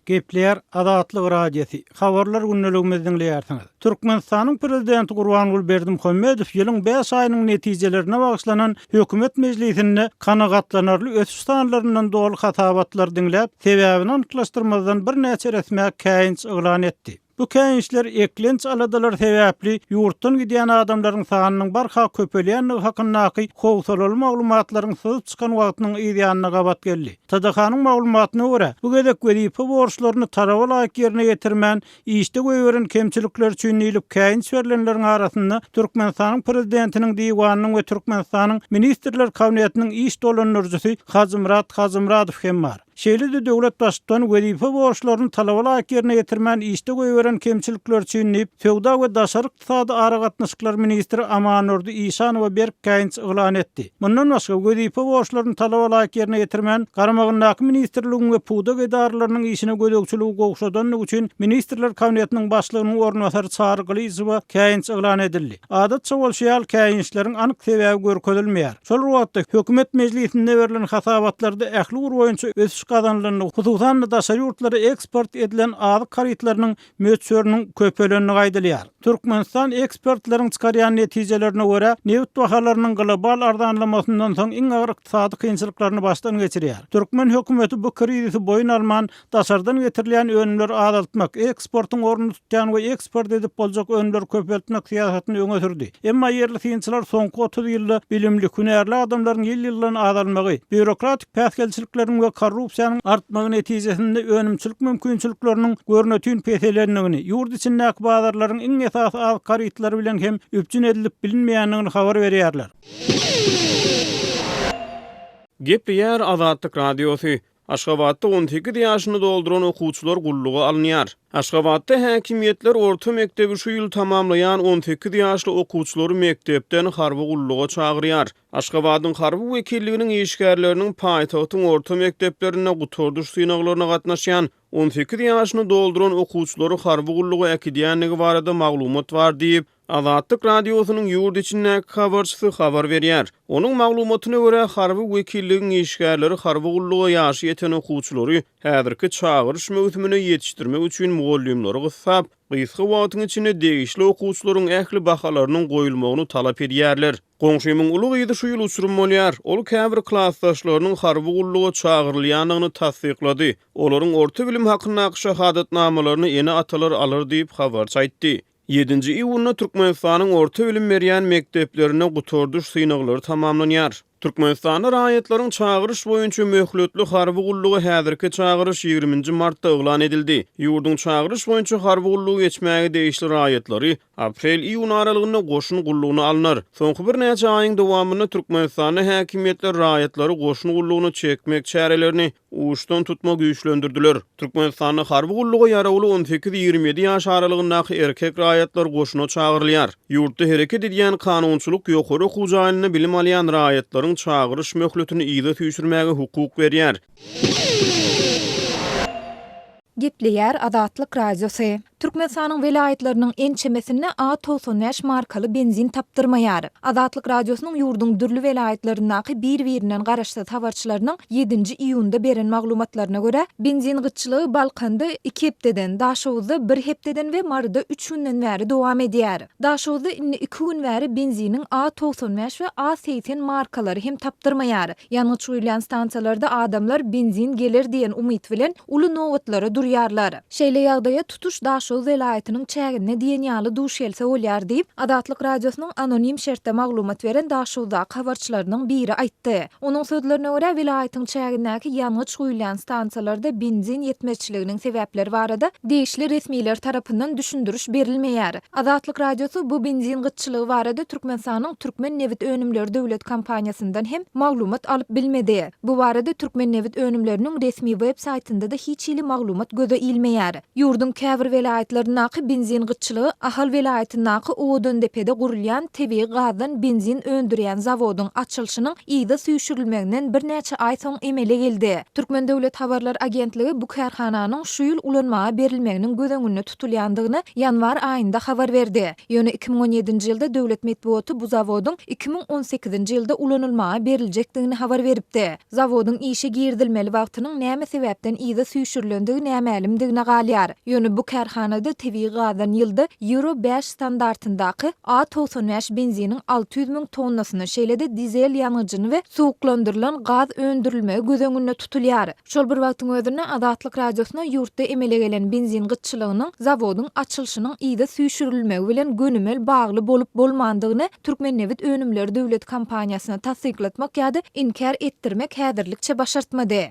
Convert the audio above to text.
Gepler Adatlyk radiosi. Habarlar günneligimizden dinleýärsiňiz. Türkmenistanyň prezidenti Gurbanuly Berdimuhammedow ýylyň 5 aýynyň netijelerine bagyşlanan hökümet mejlisinde kanagatlanarly ösüş sanlaryndan doly hatabatlar dinläp, sebäbini anyklaşdyrmadan bir näçe resmi käýinç eglan etdi. Bu käýinçler eklenç aladalar sebäpli ýurtdan gidýän adamlaryň sanynyň barha köpelýänligi hakyndaky howsalaly maglumatlaryň syzyp çykan wagtynyň ýa-da gabat geldi. TDH-nyň maglumatyna görä, bu gezek wezife borçlaryny talaba laýyk ýerine getirmän, işde göýberen kemçilikler üçin ýylyp käýinç berilenleriň arasynda Türkmenistanyň prezidentiniň diýwanynyň we Türkmenistanyň ministrler kabinetiniň iş dolanjyjy Hazymradow hem bar. Şeýle-de döwlet başçysyny wezife borçlaryny talaba laýyk ýerine getirmän, işde göýberen kemçilikler üçin Söwda we daşary ykdysady ara gatnaşyklar ministri Amanurdy Işanowa berk käýinç eglan etdi. Mundan başga wezife borçlaryny talaba laýyk ýerine getirmän, garamadagyndaky ministrligiň we puda edaralarynyň işine gödökçüligi gowşadanlygy üçin ministrler kabinetiniň başlygynyň ornwasary Çağrıqlyzowa käýinç eglan edildi. Adatça bolşýal käýinçleriň anyk sebäbi görkezilmeýär. Şol wagtda hökümet mejlisinde berilen hasabatlarda ähli boýunça ösüş kazanlygyny, hususan daşary ýurtlara eksport edilen azyk karytlarynyň möçörünün köpelenini gaýdalýar. Türkmenistan ekspertlaryň çykarýan netijelerine görä, neft bahalarynyň global ardanlamasyndan soň iň agyr ykdysady kynçylyklaryny başdan geçirýär. Türkmen hökümeti bu krizisi boyun alman, daşardan getirilýän önümleri azaltmak, eksportyň ornuny tutýan we eksport edip boljak önümleri köpeltmek siýasatyny öňe sürdi. Emma ýerli synçylar soňky 30 ýylda bilimli, hünärli adamlaryň ýyl-ýyldan azalmagy, bürokratik päsgelçilikleriň we korrupsiýanyň artmagy netijesinde önümçilik mümkinçilikleriniň görnetýän peselenligini, ýurt içindäki bazarlaryň iň esas az karytlary bilen hem üpjün edilip bilinmeýänligini habar berýärler. Gepler Azatlyk radiosu. Aşgabatda 18 ýaşyny dolduran okuwçylar gullugy alynýar. Aşgabatda häkimiýetler orta mektebi şu ýyl tamamlayan 18 ýaşly okuwçylary mektepden harby gulluga çagyrýar. Aşgabatyň harby wekilliginiň işgärleriniň paýtagtyň orta mekteplerine gutorduş synaklaryna gatnaşýan 18 ýaşyny dolduran okuwçylary harby gulluga äkidýänligi barada maglumat bar diýip Azatlyk radiosynyň ýurt içindäki habarçysy habar berýär. Onuň maglumatyna görä harby wekilligiň işgärleri harby gulluga ýaşy ýeten okuwçylary häzirki çagyryş möhümine ýetişdirmek üçin mugallimleri gyssap, gysga wagtyň içinde degişli okuwçylaryň ähli bahalarynyň goýulmagyny talap edýärler. Goňşymyň uly gyzy şu ýyl uçurum bolýar. Ol käbir klassdaşlarynyň harby gulluga çagyrylýanlygyny tasdiklady. Olaryň orta bilim hakyndaky şahadatnamalaryny ene atalar alır diýip habar çaýtdy. 7-nji iýulda Türkmenistanyň orta bilim berýän mekteplerine gutorduş synaklary tamamlanýar. Türkmenistanda raýatlaryň çagyryş boýunça möhletli harby gullugy häzirki çagyryş 20-nji martda eglan edildi. Ýurdun çagyryş boýunça harby gullugy geçmäge degişli raýatlary aprel-iýun aralygynda goşun gullugyny alnar. Soňky bir näçe aýyň dowamında Türkmenistanda häkimetler raýatlary goşun gullugyny çekmek çärelerini uçdan tutmak güýçlendirdiler. Türkmenistanyň harby gullugy ýaraly 18-27 ýaş aralygyndaky erkek raýatlar goşuna çagyrylýar. Ýurtda hereket edýän kanunçylyk ýokary hujaýyny bilim alýan raýatlaryň çagyryş möhletini ýyda tüýsürmäge hukuk berýär. Gepleýär Azatlyk radiosu. Türkmenistanyň welaýatlarynyň ençemesine A95 markaly benzin tapdyrmaýar. Azatlyk radiosynyň ýurdun dürli welaýatlaryndaky bir-birinden garaşdy habarçylarynyň 7-nji iýunda beren maglumatlaryna görä, benzin gyçylygy Balkanda 2 hepdeden, Daşowda 1 hepdeden we Marda 3 günden bäri dowam edýär. Daşowda 2 gün bäri benziniň A95 we A80 markalary hem tapdyrmaýar. Ýanyň çuýlan stansiýalarda adamlar benzin gelir diýen umyt bilen uly nowatlara durýarlar. Şeýle ýagdaýa tutuş Daşow welaýatynyň çägine diýen ýaly duş gelse bolýar diýip Azatlyk radiosynyň anonim şertde maglumat beren Daşowdaky habarçylarynyň biri aýtdy. Onuň sözlerine görä welaýatyň çägindäki ýanyň çuýlan stansiýalarda benzin ýetmezçiliginiň sebäpleri barada degişli resmiler tarapyndan düşündürüş berilmeýär. Azatlyk radiosu bu benzin gyçylygy barada Türkmenistanyň Türkmen Nevit Önümleri döwlet kompaniýasyndan hem maglumat alyp bilmedi. Bu barada Türkmen Nevit Önümleriniň resmi web saytynda da hiç ýyly maglumat göze ilmeýär. Ýurdun käbir welaýatlarynda welaýetlerindäki benzin gyçylygy Ahal welaýetindäki Owdöndepede gurulýan tebii gazdan benzin öndürýän zawodyň açylşynyň ýyda süýşürilmeginden bir näçe ay soň emele geldi. Türkmen Döwlet Habarlar Agentligi bu karhananyň şu ýyl ulanmaga berilmeginiň gözeňünde tutulýandygyny ýanwar aýynda habar berdi. Ýöne 2017-nji ýylda döwlet medeniýeti bu zawodyň 2018-nji ýylda ulanylmaga beriljekdigini habar beripdi. Zawodyň işe girdilmeli wagtynyň näme sebäpden ýyda süýşürilendigi nämälimdigine galýar. Ýöne bu karhanada tebii gazdan ýylda Euro 5 standartyndaky A95 benziniň 600 000 tonnasyny şeýlede dizel ýanyjyny we suwuklandyrylan gaz öndürilmegi gözeňünde tutulýar. Şol bir wagtyň özünde Adatlyk radiosuna ýurtda emele gelen benzin gyçylygynyň zawodyň açylşynyň ýyda süýşürilmegi bilen gönümel bagly bolup bolmandygyny Türkmennewit Önümleri döwlet kompaniýasyna tasdiklatmak ýa-da inkar etdirmek häzirlikçe başartmady.